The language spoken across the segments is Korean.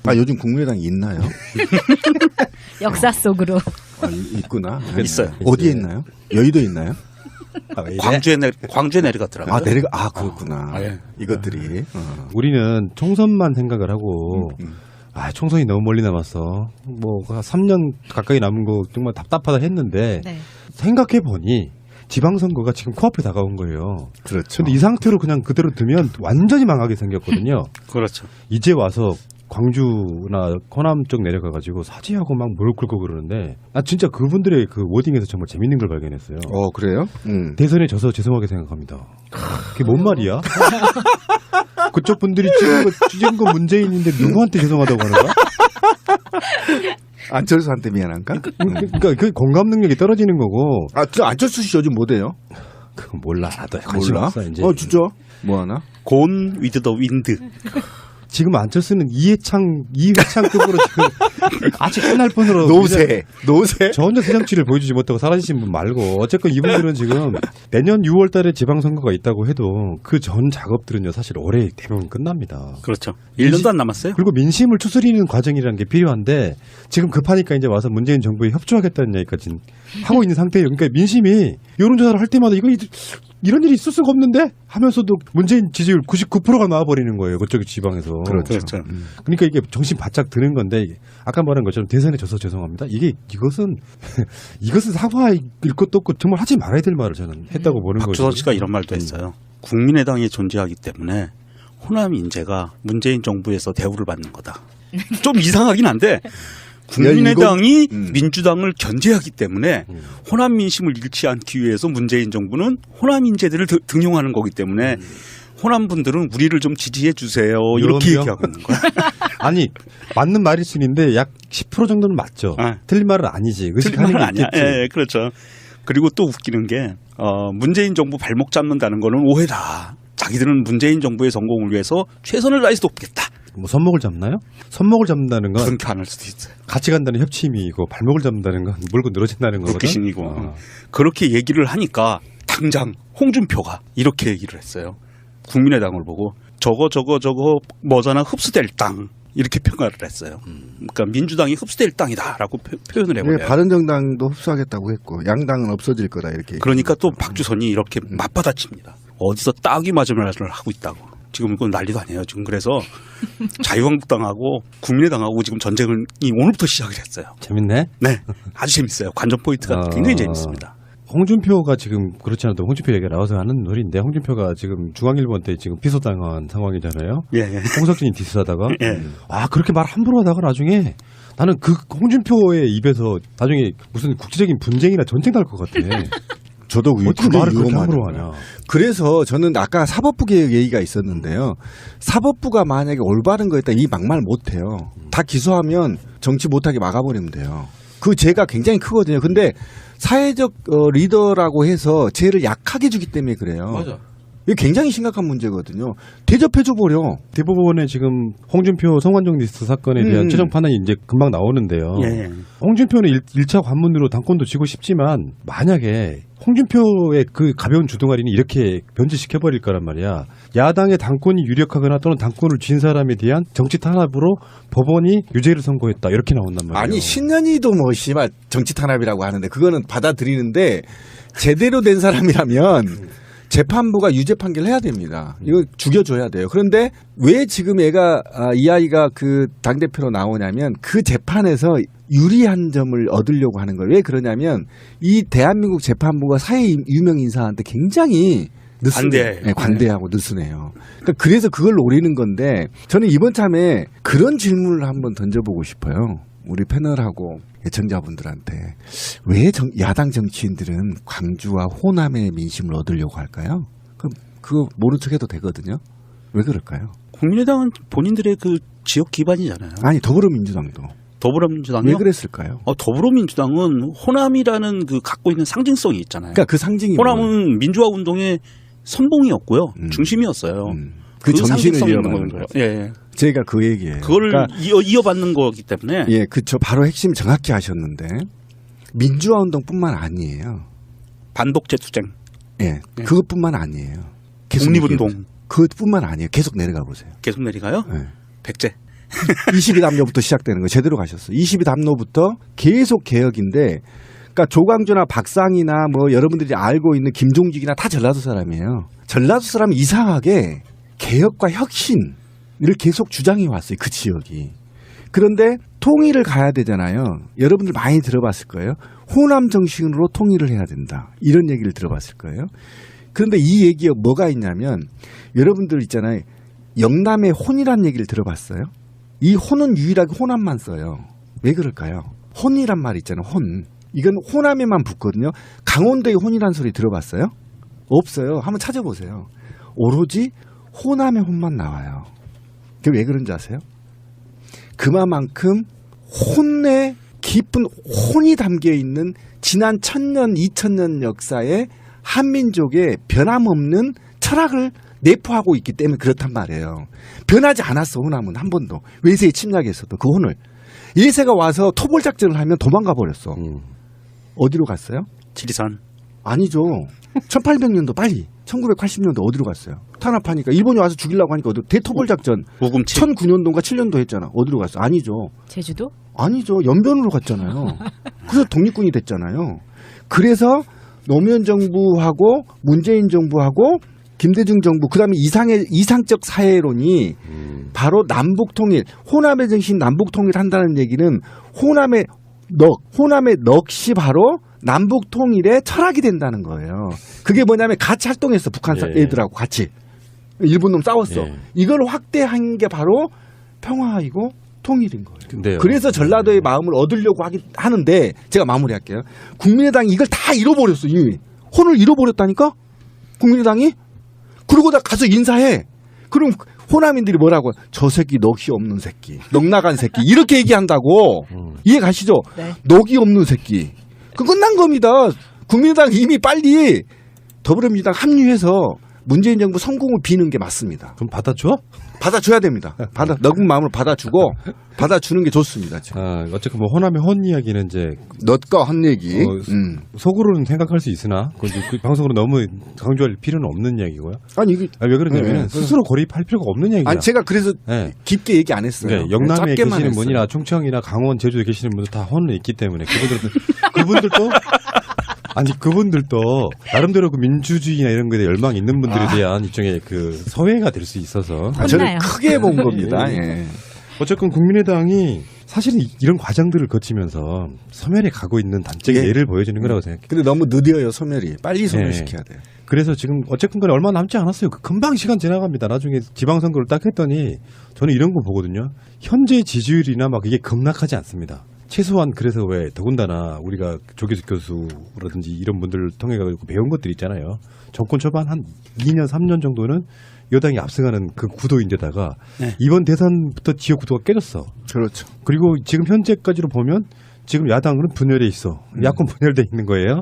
아, 요즘 국민의당이 있나요? 역사 속으로. 아, 있구나. 있어요. 어디에 있나요? 여의도에 있나요? 광주에 내려갔더라고요. 아, 그렇구나. 예. 이것들이. 우리는 총선만 생각을 하고 총선이 너무 멀리 남았어. 뭐 3년 가까이 남은 거 정말 답답하다 했는데 네. 생각해 보니 지방선거가 지금 코앞에 다가온 거예요. 그렇죠. 근데 이 상태로 그냥 그대로 두면 완전히 망하게 생겼거든요. 그렇죠. 이제 와서 광주나 호남 쪽 내려가가지고 사죄하고 막 무릎 꿇고 그러는데 나 진짜 그분들의 그 워딩에서 정말 재밌는 걸 발견했어요. 그래요? 대선에 져서 죄송하게 생각합니다. 그게 뭔 말이야? 그쪽 분들이 찍은 거 문재인인데 누구한테 죄송하다고 하는 거야? 안철수한테 미안한가? 그러니까 그 공감 능력이 떨어지는 거고. 아, 저 안철수 씨 요즘 뭐대요? 그건 몰라. 나도 관심 몰라? 없어 이제. 진짜? 뭐 하나? 곤 위드 더 윈드. 지금 안철수는 이회창급으로 지금 아직 끝날 뻔으로 노세. 저 혼자 새정치를 보여주지 못하고 사라지신 분 말고 어쨌건 이분들은 지금 내년 6월 달에 지방선거가 있다고 해도 그 전 작업들은요 사실 올해 대부분 끝납니다. 그렇죠. 1년도 안 남았어요. 그리고 민심을 추스리는 과정이라는 게 필요한데 지금 급하니까 이제 와서 문재인 정부에 협조하겠다는 얘기까지 하고 있는 상태예요. 그러니까 민심이 여론조사를 할 때마다 이런 일이 있을 수가 없는데 하면서도 문재인 지지율 99%가 나와버리는 거예요. 그쪽 지방에서. 그렇죠. 그러니까 이게 정신 바짝 드는 건데 아까 말한 것처럼 대선에 져서 죄송합니다. 이것은 사과일 것도 없고 정말 하지 말아야 될 말을 저는 했다고 보는 거죠. 박주선 씨가 이런 말도 했어요. 국민의당이 존재하기 때문에 호남 인재가 문재인 정부에서 대우를 받는 거다. 좀 이상하긴 한데 국민의당이 민주당을 견제하기 때문에 호남 민심을 잃지 않기 위해서 문재인 정부는 호남 인재들을 등용하는 거기 때문에 호남 분들은 우리를 좀 지지해 주세요. 이렇게 얘기하고 있는 거야. 아니 맞는 말일 수 있는데 약 10% 정도는 맞죠. 틀린 말은 아니지. 틀린 말은 아니야. 예, 그렇죠. 그리고 또 웃기는 게 문재인 정부 발목 잡는다는 거는 오해다. 자기들은 문재인 정부의 성공을 위해서 최선을 다해서 돕겠다. 뭐 손목을 잡나요? 손목을 잡는다는 건 그렇게 안 할 수도 있어요. 같이 간다는 협치임이고 발목을 잡는다는 건 물고 늘어진다는 거거든. 국기신이고 그렇게 얘기를 하니까 당장 홍준표가 이렇게 얘기를 했어요. 국민의당을 보고 저거 뭐잖아 흡수될 땅 이렇게 평가를 했어요. 그러니까 민주당이 흡수될 땅이다라고 표현을 해버려요. 네, 바른정당도 흡수하겠다고 했고 양당은 없어질 거다 이렇게. 그러니까 또 박주선이 이렇게 맞받아칩니다. 어디서 딱이 맞은 말을 하고 있다고. 지금 이건 난리도 아니에요. 지금 그래서 자유한국당하고 국민의당하고 지금 전쟁이 오늘부터 시작을 했어요. 재밌네. 네, 아주 재밌어요. 관전 포인트가 굉장히 재밌습니다. 홍준표가 지금 그렇지 않아도 홍준표 얘기가 나와서 하는 놀인데 홍준표가 지금 중앙일보 때 지금 피소당한 상황이잖아요. 예. 홍석진이 디스하다가 예. 그렇게 말 함부로 하다가 나중에 나는 그 홍준표의 입에서 나중에 무슨 국제적인 분쟁이나 전쟁 날 것 같아. 저도 어떻게 말을 그렇게 함부로 하냐. 그래서 저는 아까 사법부 개혁 얘기가 있었는데요. 사법부가 만약에 올바른 거였다 이 막말 못해요. 다 기소하면 정치 못하게 막아버리면 돼요. 그 죄가 굉장히 크거든요. 근데 사회적 리더라고 해서 죄를 약하게 주기 때문에 그래요. 맞아. 이게 굉장히 심각한 문제거든요. 대접해줘 버려. 대법원에 지금 홍준표 성완종 리스트 사건에 대한 최종 판단이 이제 금방 나오는데요. 예. 홍준표는 1차 관문으로 당권도 쥐고 싶지만 만약에 홍준표의 그 가벼운 주둥아리는 이렇게 변질시켜버릴 거란 말이야. 야당의 당권이 유력하거나 또는 당권을 쥔 사람에 대한 정치 탄압으로 법원이 유죄를 선고했다. 이렇게 나온단 말이에요. 아니 신년이도 뭐 씨발 정치 탄압이라고 하는데 그거는 받아들이는데 제대로 된 사람이라면 재판부가 유죄 판결을 해야 됩니다. 이거 죽여줘야 돼요. 그런데 왜 지금 이 아이가 그 당대표로 나오냐면 그 재판에서 유리한 점을 얻으려고 하는 거예요. 왜 그러냐면 이 대한민국 재판부가 사회 유명 인사한테 굉장히 관대하고 느슨해요. 그러니까 그래서 그걸 노리는 건데 저는 이번 참에 그런 질문을 한번 던져보고 싶어요. 우리 패널하고 애청자분들한테 왜 야당 정치인들은 광주와 호남의 민심을 얻으려고 할까요? 그럼 그거 모른 척해도 되거든요. 왜 그럴까요? 국민의당은 본인들의 그 지역 기반이잖아요. 아니 더불어민주당도. 더불어민주당이요? 왜 그랬을까요? 더불어민주당은 호남이라는 그 갖고 있는 상징성이 있잖아요. 그러니까 그 상징이 호남은 민주화 운동의 선봉이었고요. 중심이었어요. 그 정신을 이어받는 거예요. 예. 제가 그 얘기예요. 그걸 그러니까 이어받는 거기 때문에. 예, 그쵸. 바로 핵심 정확히 하셨는데 민주화 운동뿐만 아니에요. 반독재 투쟁. 예, 그것뿐만 아니에요. 독립운동. 그것뿐만 아니에요. 계속 내려가 보세요. 계속 내려가요? 네. 백제. 22담로부터 시작되는 거예요. 제대로 가셨어요. 22담로부터 계속 개혁인데, 그러니까 조광조나 박상이나 뭐 여러분들이 알고 있는 김종직이나 다 전라도 사람이에요. 전라도 사람이 이상하게 개혁과 혁신을 계속 주장해 왔어요. 그 지역이. 그런데 통일을 가야 되잖아요. 여러분들 많이 들어봤을 거예요. 호남 정신으로 통일을 해야 된다. 이런 얘기를 들어봤을 거예요. 그런데 이 얘기에 뭐가 있냐면, 여러분들 있잖아요. 영남의 혼이란 얘기를 들어봤어요? 이 혼은 유일하게 호남만 써요. 왜 그럴까요? 혼이란 말 있잖아요. 혼. 이건 호남에만 붙거든요. 강원도의 혼이란 소리 들어봤어요? 없어요. 한번 찾아보세요. 오로지 호남의 혼만 나와요. 그게 왜 그런지 아세요? 그만큼 혼에 깊은 혼이 담겨 있는 지난 1000년, 2000년 역사의 한민족의 변함없는 철학을 내포하고 있기 때문에 그렇단 말이에요. 변하지 않았어, 호남은 한 번도. 외세의 침략에서도 그 혼을. 외세가 와서 토벌 작전을 하면 도망가 버렸어. 어디로 갔어요? 지리산. 아니죠. 1800년도 빨리. 1980년도 어디로 갔어요? 탄압하니까 일본이 와서 죽이려고 하니까 어디 대토벌 작전. 우금치. 1009년도인가 7년도 했잖아. 어디로 갔어? 아니죠. 제주도? 아니죠. 연변으로 갔잖아요. 그래서 독립군이 됐잖아요. 그래서 노무현 정부하고 문재인 정부하고 김대중 정부, 그다음에 이상적 사회론이 바로 남북 통일, 호남의 정신 남북 통일 한다는 얘기는 호남의 넋이 바로 남북 통일의 철학이 된다는 거예요. 그게 뭐냐면 같이 활동했어. 북한 애들하고 같이. 일본 놈 싸웠어. 이걸 확대한 게 바로 평화이고 통일인 거예요. 근데요. 그래서 전라도의 마음을 얻으려고 하는데, 제가 마무리할게요. 국민의당이 이걸 다 잃어버렸어. 이미. 혼을 잃어버렸다니까? 국민의당이? 그러고 나 가서 인사해. 그럼 호남인들이 뭐라고? 저 새끼 넋이 없는 새끼. 넋 나간 새끼. 이렇게 얘기한다고. 이해 가시죠? 네. 넋이 없는 새끼. 그 끝난 겁니다. 국민의당 이미 빨리 더불어민주당 합류해서 문재인 정부 성공을 비는 게 맞습니다. 그럼 받아줘? 받아줘야 됩니다. 넉은 마음을 받아주고 받아주는 게 좋습니다. 어쨌든 뭐 호남의 혼 이야기는 이제 넛과 한 얘기. 속으로는 생각할 수 있으나 그 방송으로 너무 강조할 필요는 없는 이야기고요. 아니 이게 왜 그러냐면 스스로 고립할 필요가 없는 얘기야. 아니 제가 그래서 네. 깊게 얘기 안 했어요. 네, 영남에 짧게만 계시는 했어요. 분이나 충청이나 강원, 제주에 계시는 분들 다 혼은 있기 때문에 그분들도 나름대로 그 민주주의나 이런 거에 대해 열망이 있는 분들에 대한 일종의 그 서회가 될 수 있어서 저는 혼나요. 크게 본 겁니다. 예. 어쨌건 국민의당이 사실은 이런 과정들을 거치면서 소멸해 가고 있는 단적인 예. 예를 보여주는 거라고 생각해요. 근데 너무 느려요, 소멸이. 빨리 소멸시켜야 돼요. 그래서 지금 어쨌건 간에 얼마 남지 않았어요. 금방 시간 지나갑니다. 나중에 지방선거를 딱 했더니 저는 이런 거 보거든요. 현재 지지율이나 막 이게 급락하지 않습니다. 최소한 그래서 왜 더군다나 우리가 조기숙 교수라든지 이런 분들을 통해 가지고 배운 것들 있잖아요. 정권 초반 한 2년 3년 정도는 여당이 압승하는 그 구도인데다가 이번 대선부터 지역 구도가 깨졌어. 그렇죠. 그리고 지금 현재까지로 보면 지금 야당은 분열돼 있어. 야권 분열돼 있는 거예요.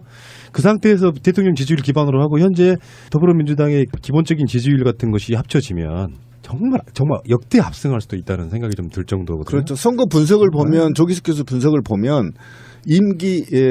그 상태에서 대통령 지지율 기반으로 하고 현재 더불어민주당의 기본적인 지지율 같은 것이 합쳐지면 정말 역대 압승할 수도 있다는 생각이 좀 들 정도거든요. 그렇죠. 선거 분석을 보면 조기숙 교수 분석을 보면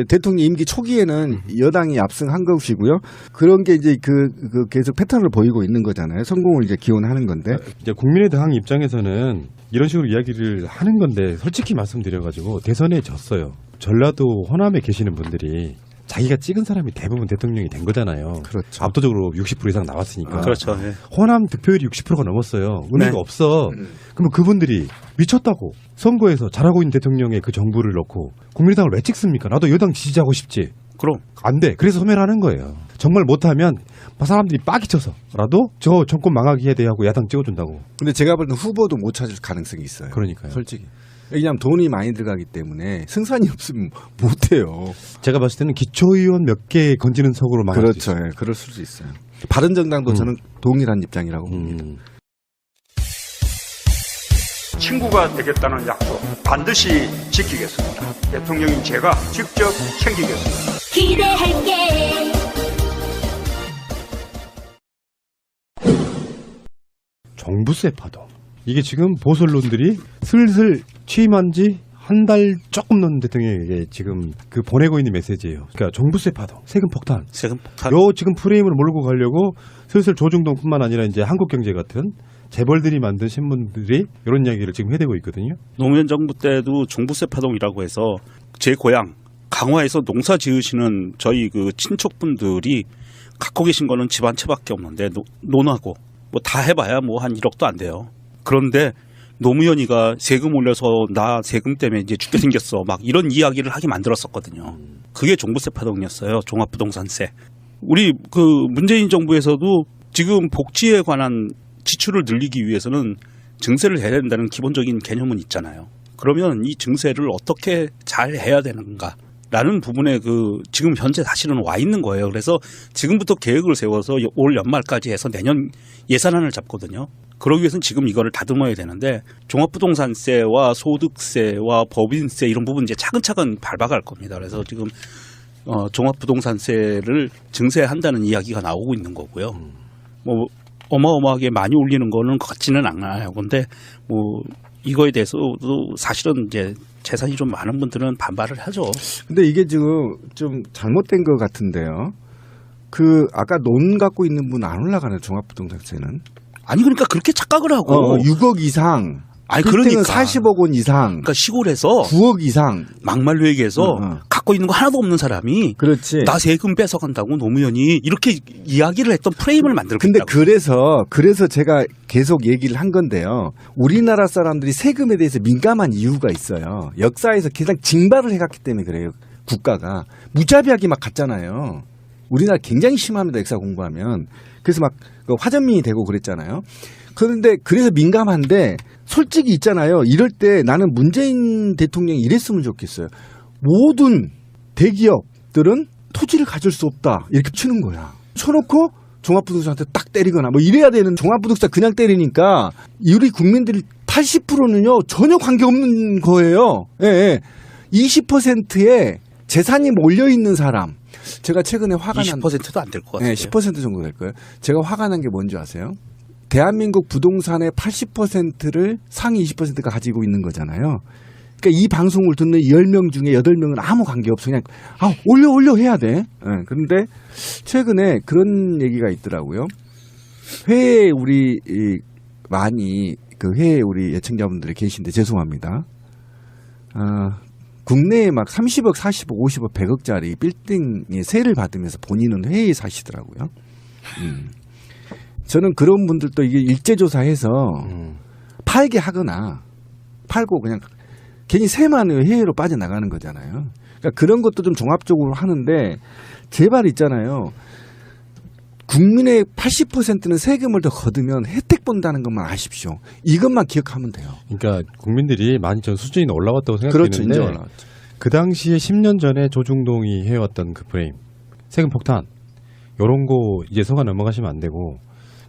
대통령 임기 초기에는 여당이 압승한 것이고요. 그런 게 이제 그 계속 패턴을 보이고 있는 거잖아요. 성공을 이제 기원하는 건데. 이제 국민의당 입장에서는 이런 식으로 이야기를 하는 건데 솔직히 말씀드려가지고 대선에 졌어요. 전라도 호남에 계시는 분들이 자기가 찍은 사람이 대부분 대통령이 된 거잖아요. 그렇죠. 압도적으로 60% 이상 나왔으니까. 그렇죠. 예. 호남 득표율이 60%가 넘었어요. 의미가 네. 없어. 그러면 그분들이 미쳤다고 선거에서 잘하고 있는 대통령의 그 정부를 넣고 국민의당을 왜 찍습니까? 나도 여당 지지하고 싶지. 그럼 안 돼. 그래서 소멸하는 거예요. 정말 못하면 사람들이 빡이 쳐서라도 저 정권 망하게 해야 돼 하고 야당 찍어준다고. 근데 제가 볼 때는 후보도 못 찾을 가능성이 있어요. 그러니까요. 솔직히. 왜냐하면 돈이 많이 들어가기 때문에 승산이 없으면 못해요. 제가 봤을 때는 기초의원 몇 개 건지는 속으로 망할 수 그렇죠. 있어요. 예, 그럴 수도 있어요. 바른정당도 저는 동일한 입장이라고 봅니다. 친구가 되겠다는 약속 반드시 지키겠습니다. 대통령인 제가 직접 챙기겠습니다. 기대할게. 정부세 파동. 이게 지금 보수론들이 슬슬 취임한 지 한 달 조금 넘는 대통령에게 지금 그 보내고 있는 메시지예요. 그러니까 정부세 파동, 세금 폭탄. 세금 폭탄. 요 지금 프레임을 몰고 가려고 슬슬 조중동뿐만 아니라 이제 한국경제 같은 재벌들이 만든 신문들이 이런 이야기를 지금 해대고 있거든요. 노무현 정부 때도 종부세 파동이라고 해서 제 고향 강화에서 농사 지으시는 저희 그 친척분들이 갖고 계신 거는 집 한 채밖에 없는데 논하고 뭐 다 해봐야 뭐 한 1억도 안 돼요. 그런데 노무현이가 세금 올려서 나 세금 때문에 이제 죽게 생겼어 막 이런 이야기를 하게 만들었었거든요. 그게 종부세 파동이었어요. 종합부동산세. 우리 그 문재인 정부에서도 지금 복지에 관한 지출을 늘리기 위해서는 증세를 해야 된다는 기본적인 개념은 있잖아요. 그러면 이 증세를 어떻게 잘 해야 되는가라는 부분에 그 지금 현재 사실은 와 있는 거예요. 그래서 지금부터 계획을 세워서 올 연말까지 해서 내년 예산안을 잡거든요. 그러기 위해서는 지금 이거를 다듬어야 되는데 종합부동산세와 소득세와 법인세 이런 부분 이제 차근차근 밟아갈 겁니다. 그래서 지금 종합부동산세를 증세한다는 이야기가 나오고 있는 거고요. 뭐 어마어마하게 많이 올리는 거는 같지는 않아요. 근데 뭐 이거에 대해서도 사실은 이제 재산이 좀 많은 분들은 반발을 하죠. 근데 이게 지금 좀 잘못된 것 같은데요. 그 아까 논 갖고 있는 분 안 올라가는 종합부동산세는 아니 그러니까 그렇게 착각을 하고 6억 이상, 아니 그러니까 그러니까 40억 원 이상, 그러니까 시골에서 9억 이상. 막말로 얘기해서 갖고 있는 거 하나도 없는 사람이 그렇지. 나 세금 뺏어간다고 노무현이 이렇게 이야기를 했던 프레임을 만들고 근데 있다고. 그래서 제가 계속 얘기를 한 건데요. 우리나라 사람들이 세금에 대해서 민감한 이유가 있어요. 역사에서 가장 징발을 해갔기 때문에 그래요. 국가가 무자비하게 막 갔잖아요. 우리나라 굉장히 심합니다. 역사 공부하면. 그래서 막 화전민이 되고 그랬잖아요. 그런데 그래서 민감한데 솔직히 있잖아요. 이럴 때 나는 문재인 대통령이 이랬으면 좋겠어요. 모든 대기업들은 토지를 가질 수 없다. 이렇게 치는 거야. 쳐놓고 종합부동산한테 딱 때리거나 뭐 이래야 되는 종합부동산 그냥 때리니까 우리 국민들이 80%는요 전혀 관계없는 거예요. 예. 20%의 재산이 몰려있는 사람. 제가 최근에 화가 난 20%도 안 될 것 같아요. 네, 10% 정도 될 거예요. 제가 화가 난 게 뭔지 아세요? 대한민국 부동산의 80%를 상위 20%가 가지고 있는 거잖아요. 그러니까 이 방송을 듣는 10명 중에 8명은 아무 관계 없어. 그냥 올려 해야 돼. 네, 그런데 최근에 그런 얘기가 있더라고요. 회에 우리 많이 그 회에 우리 예청자분들이 계신데 죄송합니다. 국내에 막 30억, 40억, 50억, 100억짜리 빌딩에 세를 받으면서 본인은 회에 사시더라고요. 저는 그런 분들도 이게 일제조사해서 팔게 하거나 팔고 그냥 괜히 세만 해외로 빠져나가는 거잖아요. 그러니까 그런 것도 좀 종합적으로 하는데 제발 있잖아요. 국민의 80%는 세금을 더 거두면 혜택 본다는 것만 아십시오. 이것만 기억하면 돼요. 그러니까 국민들이 많이 전 수준이 올라갔다고 그렇죠. 생각했는데 이제 올라왔죠. 그 당시에 10년 전에 조중동이 해왔던 그 프레임 세금 폭탄 이런 거 이제 서가 넘어가시면 안 되고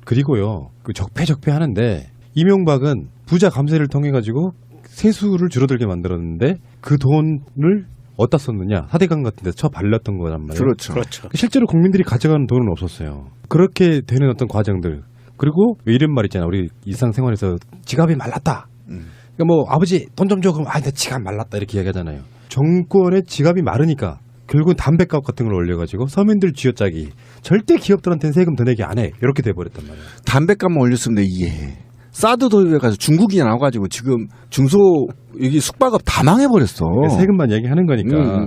그리고요 그 적폐 하는데 이명박은 부자 감세를 통해 가지고 세수를 줄어들게 만들었는데 그 돈을 어디다 썼느냐 사대강 같은 데서 발랐던 거란 말이에요. 그렇죠. 그렇죠. 실제로 국민들이 가져가는 돈은 없었어요. 그렇게 되는 어떤 과정들 그리고 왜 이런 말 있잖아. 우리 일상생활에서 지갑이 말랐다. 그러니까 뭐 아버지 돈 좀 줘. 그럼 내 지갑 말랐다 이렇게 이야기하잖아요. 정권의 지갑이 마르니까 결국은 담배값 같은 걸 올려가지고 서민들 쥐어짜기 절대 기업들한테는 세금 더 내기 안 해. 이렇게 돼버렸단 말이에요. 담배값만 올렸으면 내가 이해해. 사드 도입해가지고 중국이 나와가지고 지금 중소 여기 숙박업 다 망해버렸어. 세금만 얘기하는 거니까.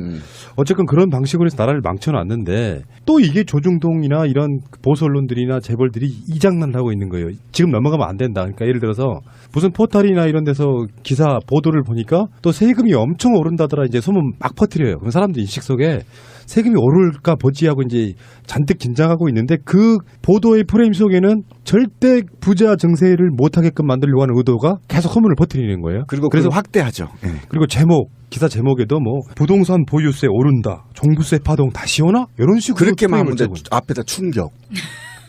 어쨌건 그런 방식으로 해서 나라를 망쳐놨는데 또 이게 조중동이나 이런 보수 언론들이나 재벌들이 이 장난을 하고 있는 거예요. 지금 넘어가면 안 된다. 그러니까 예를 들어서 무슨 포털이나 이런 데서 기사 보도를 보니까 또 세금이 엄청 오른다더라 이제 소문 막 퍼뜨려요. 그럼 사람들 인식 속에 세금이 오를까 보지 하고 이제 잔뜩 긴장하고 있는데 그 보도의 프레임 속에는 절대 부자 증세를 못하게끔 만들려고 하는 의도가 계속 소문을 퍼뜨리는 거예요. 그리고 그래서 그걸 확대하죠. 네. 그리고 기사 제목에도 뭐 부동산 보유세 오른다, 종부세 파동 다시 오나 이런 식으로 그렇게만 하면 프레임을 돼. 앞에다 충격.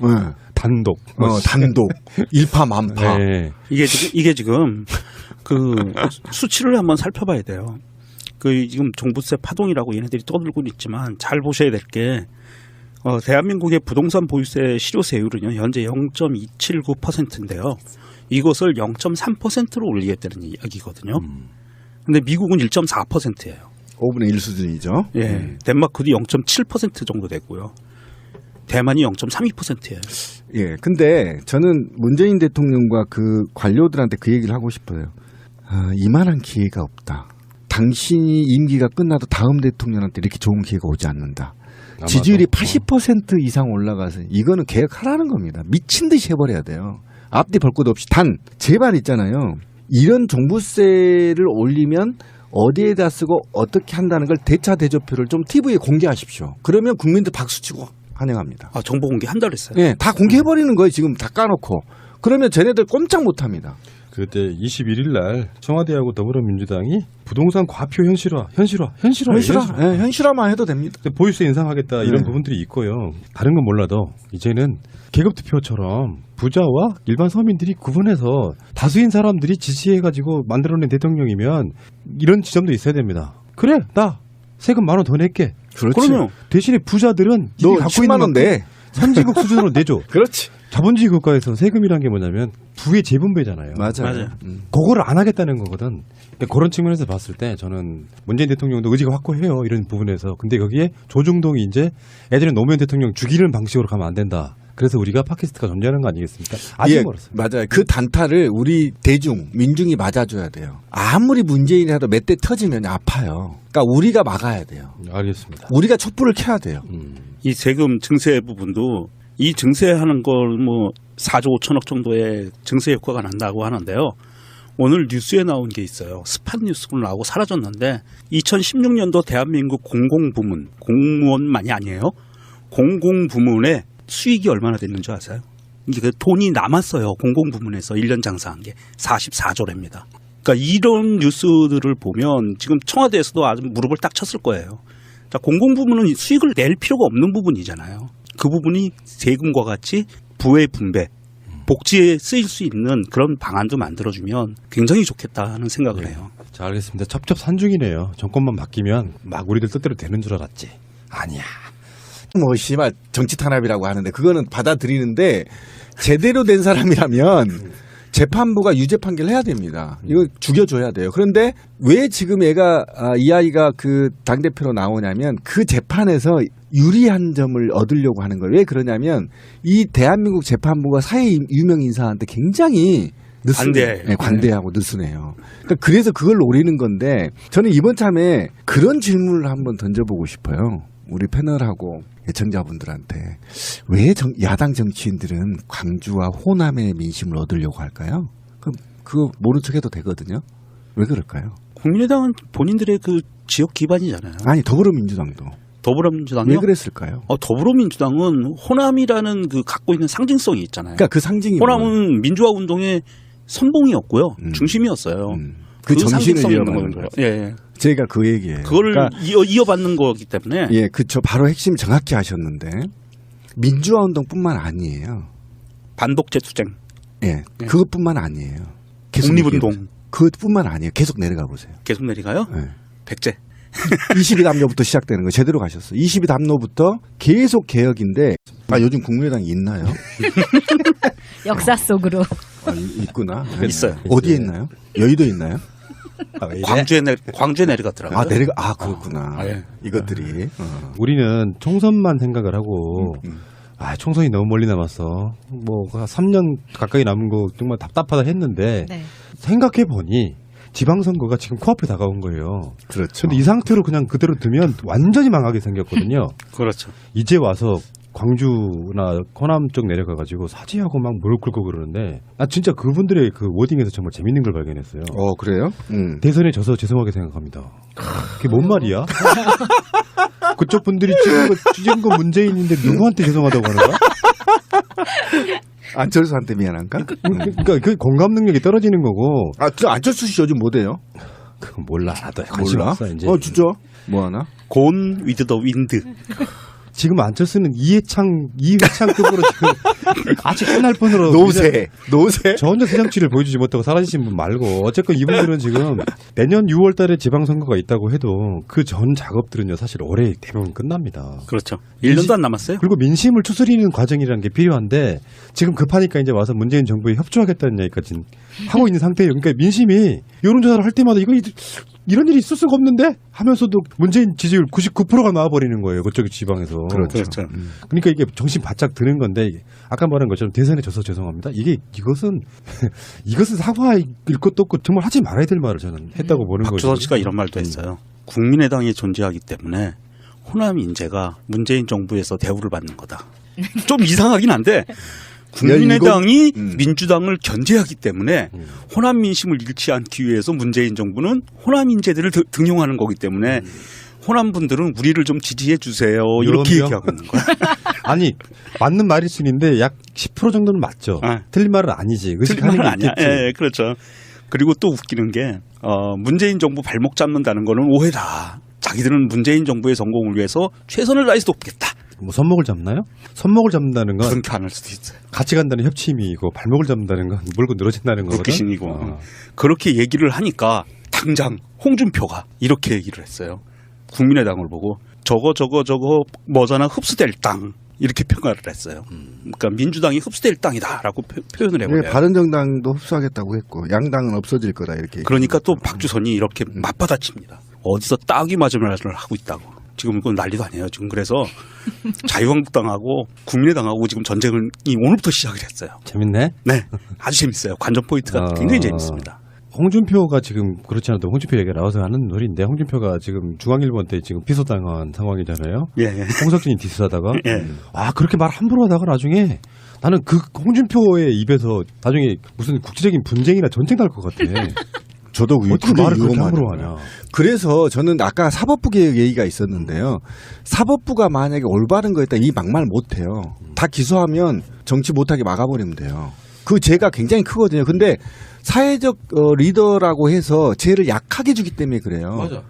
네. 단독, 단독, 일파만파. 네. 이게 지금 그 수치를 한번 살펴봐야 돼요. 그 지금 종부세 파동이라고 얘네들이 떠들고 있지만 잘 보셔야 될 게 대한민국의 부동산 보유세 실효세율은요 현재 0.279%인데요. 이것을 0.3%로 올리겠다는 이야기거든요. 근데 미국은 1.4%예요. 5분의 1 수준이죠. 예, 덴마크도 0.7% 정도 되고요. 대만이 0.32%예요. 예. 근데 저는 문재인 대통령과 그 관료들한테 그 얘기를 하고 싶어요. 이만한 기회가 없다. 당신이 임기가 끝나도 다음 대통령한테 이렇게 좋은 기회가 오지 않는다. 지지율이 80% 이상 올라가서 이거는 개혁하라는 겁니다. 미친 듯이 해버려야 돼요. 앞뒤 볼 것 없이 단 제발 있잖아요. 이런 종부세를 올리면 어디에다 쓰고 어떻게 한다는 걸 대차 대조표를 좀 TV에 공개하십시오. 그러면 국민들 박수치고 환영합니다. 아, 정보 공개한다 그랬어요. 네, 다 공개해버리는 거예요. 지금 다 까놓고. 그러면 쟤네들 꼼짝 못합니다. 그때 21일 날 청와대하고 더불어민주당이 부동산 과표 현실화만 해도 됩니다. 보유세 인상하겠다 이런 네. 부분들이 있고요. 다른 건 몰라도 이제는 계급투표처럼 부자와 일반 서민들이 구분해서 다수인 사람들이 지지해가지고 만들어낸 대통령이면 이런 지점도 있어야 됩니다. 그래, 나 세금 10,000원 더 낼게. 그렇지. 그러면 대신에 부자들은 너 이게 갖고 있는 10만 원 내. 선진국 수준으로 내줘. 그렇지. 자본주의 국가에서 세금이란 게 뭐냐면 부의 재분배잖아요. 맞아요. 그거를 안 하겠다는 거거든. 그러니까 그런 측면에서 봤을 때 저는 문재인 대통령도 의지가 확고해요. 이런 부분에서. 근데 거기에 조중동이 이제 애들은 노무현 대통령 죽이는 방식으로 가면 안 된다. 그래서 우리가 팟캐스트가 존재하는 거 아니겠습니까? 아직 예, 멀었어요. 맞아요. 그 단타를 우리 대중, 민중이 맞아줘야 돼요. 아무리 문재인이라도 몇 대 터지면 아파요. 그러니까 우리가 막아야 돼요. 알겠습니다. 우리가 촛불을 켜야 돼요. 이 세금 증세 부분도 이 증세하는 걸 뭐 4조 5천억 정도의 증세 효과가 난다고 하는데요. 오늘 뉴스에 나온 게 있어요. 스팟 뉴스로 나오고 사라졌는데 2016년도 대한민국 공공부문, 공무원만이 아니에요. 공공부문의 수익이 얼마나 됐는지 아세요? 이게 돈이 남았어요. 공공부문에서 1년 장사한 게 44조랍니다. 그러니까 이런 뉴스들을 보면 지금 청와대에서도 아주 무릎을 딱 쳤을 거예요. 자, 공공부문은 수익을 낼 필요가 없는 부분이잖아요. 그 부분이 세금과 같이 부의 분배, 복지에 쓰일 수 있는 그런 방안도 만들어주면 굉장히 좋겠다 하는 생각을 해요. 자, 알겠습니다. 첩첩산중이네요. 정권만 바뀌면 막 우리들 뜻대로 되는 줄 알았지. 아니야. 뭐 씨발 정치 탄압이라고 하는데 그거는 받아들이는데 제대로 된 사람이라면 재판부가 유죄 판결을 해야 됩니다. 이거 죽여줘야 돼요. 그런데 왜 지금 이 아이가 그 당대표로 나오냐면 그 재판에서 유리한 점을 얻으려고 하는 거예요. 왜 그러냐면 이 대한민국 재판부가 사회 유명 인사한테 굉장히 관대하고 느슨해요. 그러니까 그래서 그걸 노리는 건데 저는 이번 참에 그런 질문을 한번 던져보고 싶어요. 우리 패널하고 애청자분들한테 왜 야당 정치인들은 광주와 호남의 민심을 얻으려고 할까요? 그럼 그거 모른 척해도 되거든요. 왜 그럴까요? 국민의당은 본인들의 그 지역 기반이잖아요. 아니 더불어민주당도 더불어민주당이요? 왜 그랬을까요? 더불어민주당은 호남이라는 그 갖고 있는 상징성이 있잖아요. 그러니까 그 상징이 호남은 민주화 운동의 선봉이었고요. 중심이었어요. 그 정신을 상징성이 있는 이어받는 거죠. 거죠. 예. 제가 그 얘기예요. 그걸 그러니까 이어받는 거기 때문에. 예, 그쵸. 바로 핵심 정확히 하셨는데 민주화 운동뿐만 아니에요. 반독재 투쟁. 예, 그것뿐만 아니에요. 독립운동. 그것뿐만 아니에요. 계속 내려가 보세요. 계속 내려가요? 예. 백제. 22담로부터 시작되는 거 제대로 가셨어요. 22담로부터 계속 개혁인데 요즘 국민의당이 있나요? 역사 속으로. 있구나. 있어요. 어디에 있나요? 여의도에 있나요? 광주에 내려갔더라고요. 그렇구나. 예. 이것들이. 우리는 총선만 생각을 하고 총선이 너무 멀리 남았어. 뭐 3년 가까이 남은 거 정말 답답하다 했는데 네. 생각해 보니 지방선거가 지금 코앞에 다가온 거예요. 그렇죠. 근데 이 상태로 그냥 그대로 두면 완전히 망하게 생겼거든요. 그렇죠. 이제 와서 광주나 호남 쪽 내려가가지고 사죄하고 막 무릎 꿇고 그러는데 나 진짜 그분들의 그 워딩에서 정말 재밌는 걸 발견했어요. 그래요? 대선에 져서 죄송하게 생각합니다. 그게 뭔 말이야? 그쪽 분들이 찍은 거 문재인인데 누구한테 죄송하다고 하는 거야? 안철수한테 미안한가? 그러니까 그 공감 능력이 떨어지는 거고. 안철수 씨 요즘 못해요? 그건 몰라. 나도 관심 몰라? 없어 이제. 진짜? 뭐 하나? 곤 위드 더 윈드. 지금 안철수는 이회창급으로 지금 아직 끝날 뻔으로 노세. 저 혼자 새 정치를 보여주지 못하고 사라지신 분 말고 어쨌건 이분들은 지금 내년 6월 달에 지방선거가 있다고 해도 그 전 작업들은요 사실 올해 대부분 끝납니다. 그렇죠. 1년도 안 남았어요. 그리고 민심을 추스리는 과정이라는 게 필요한데 지금 급하니까 이제 와서 문재인 정부에 협조하겠다는 얘기까지 하고 있는 상태예요. 그러니까 민심이 여론조사를 할 때마다 이거 이런 일이 있을 수가 없는데 하면서도 문재인 지지율 99%가 나와버리는 거예요. 그쪽 지방에서. 그렇죠. 그러니까 이게 정신 바짝 드는 건데 아까 말한 것처럼 대선에 져서 죄송합니다. 이것은 사과일 것도 없고 정말 하지 말아야 될 말을 저는 했다고 보는 거죠. 박주선 씨가 이런 말도 했어요. 국민의당이 존재하기 때문에 호남 인재가 문재인 정부에서 대우를 받는 거다. 좀 이상하긴 한데 국민의당이 민주당을 견제하기 때문에 호남 민심을 잃지 않기 위해서 문재인 정부는 호남 인재들을 등용하는 거기 때문에 호남 분들은 우리를 좀 지지해 주세요. 이렇게 그럼요. 얘기하고 있는 거야. 아니 맞는 말일 수 있는데 약 10% 정도는 맞죠. 틀린 말은 아니지. 틀린 말은 아니야. 예, 그렇죠. 그리고 또 웃기는 게 문재인 정부 발목 잡는다는 거는 오해다. 자기들은 문재인 정부의 성공을 위해서 최선을 다해서 돕겠다. 뭐 손목을 잡나요? 손목을 잡는다는 건 그렇게 안 할 수도 있어요. 같이 간다는 협치임이고 발목을 잡는다는 건 물고 늘어진다는 거거든. 그렇게신이고 그렇게 얘기를 하니까 당장 홍준표가 이렇게 얘기를 했어요. 국민의당을 보고 저거 뭐잖아 흡수될 땅 이렇게 평가를 했어요. 그러니까 민주당이 흡수될 땅이다라고 표현을 해버려요. 바른정당도 흡수하겠다고 했고 양당은 없어질 거다 이렇게. 그러니까 또 박주선이 이렇게 맞받아칩니다. 어디서 딱이 맞은 말을 하고 있다고. 지금 이건 난리도 아니에요. 지금 그래서 자유한국당하고 국민의당하고 지금 전쟁이 오늘부터 시작을 했어요. 재밌네. 네, 아주 재밌어요. 관전 포인트가 굉장히 재밌습니다. 홍준표가 지금 그렇지 않아도 홍준표 얘기가 나와서 하는 놀인데 홍준표가 지금 중앙일보 때 지금 피소당한 상황이잖아요. 예. 홍석진이 디스하다가 예. 그렇게 말 함부로 하다가 나중에 나는 그 홍준표의 입에서 나중에 무슨 국제적인 분쟁이나 전쟁 날 것 같아. 저도 어떻게 말을 그렇게 함부로 하냐. 그래서 저는 아까 사법부 개혁 얘기가 있었는데요. 사법부가 만약에 올바른 거였다 이 막말 못해요. 다 기소하면 정치 못하게 막아버리면 돼요. 그 죄가 굉장히 크거든요. 근데 사회적 리더라고 해서 죄를 약하게 주기 때문에 그래요. 맞아.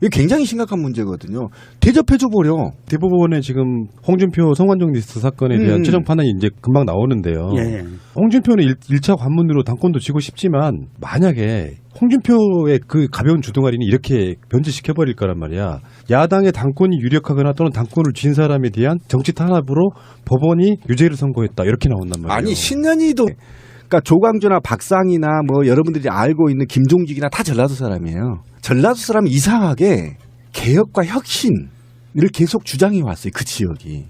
이게 굉장히 심각한 문제거든요. 대접해줘 버려. 대법원에 지금 홍준표 성완종 리스트 사건에 대한 최종 판단이 이제 금방 나오는데요. 예. 홍준표는 1차 관문으로 당권도 쥐고 싶지만 만약에 홍준표의 그 가벼운 주둥아리는 이렇게 변질시켜버릴 거란 말이야. 야당의 당권이 유력하거나 또는 당권을 쥔 사람에 대한 정치 탄압으로 법원이 유죄를 선고했다. 이렇게 나온단 말이에요. 아니 신년이도 그러니까 조광조나 박상이나 뭐 여러분들이 알고 있는 김종직이나 다 전라도 사람이에요. 전라도 사람이 이상하게 개혁과 혁신을 계속 주장해 왔어요. 그 지역이.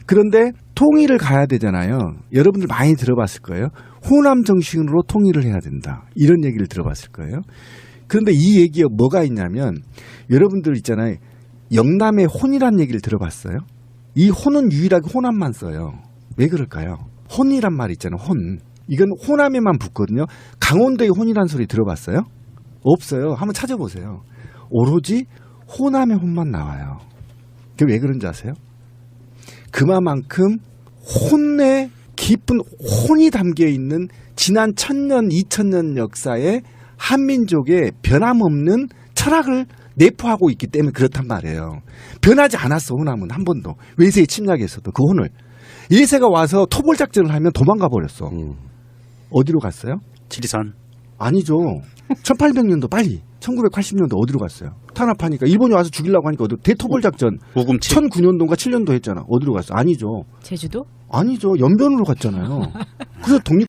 그런데 통일을 가야 되잖아요. 여러분들 많이 들어봤을 거예요. 호남 정신으로 통일을 해야 된다. 이런 얘기를 들어봤을 거예요. 그런데 이 얘기가 뭐가 있냐면 여러분들 있잖아요. 영남의 혼이란 얘기를 들어봤어요. 이 혼은 유일하게 호남만 써요. 왜 그럴까요? 혼이란 말 있잖아요. 혼. 이건 호남에만 붙거든요. 강원도의 혼이란 소리 들어봤어요? 없어요. 한번 찾아보세요. 오로지 호남의 혼만 나와요. 그게 왜 그런지 아세요? 그만큼 혼의 깊은 혼이 담겨 있는 지난 1000년, 2000년 역사의 한민족의 변함없는 철학을 내포하고 있기 때문에 그렇단 말이에요. 변하지 않았어, 호남은 한 번도. 외세에 침략했어도 그 혼을. 외세가 와서 토벌 작전을 하면 도망가 버렸어. 어디로 갔어요? 지리산. 아니죠. 1800년도 빨리. 1980년도 어디로 갔어요? 탄압하니까 일본이 와서 죽이려고 하니까 어디 대토벌 작전. 우금치. 1009년도인가 7년도 했잖아. 어디로 갔어? 아니죠. 제주도? 아니죠. 연변으로 갔잖아요. 그래서 독립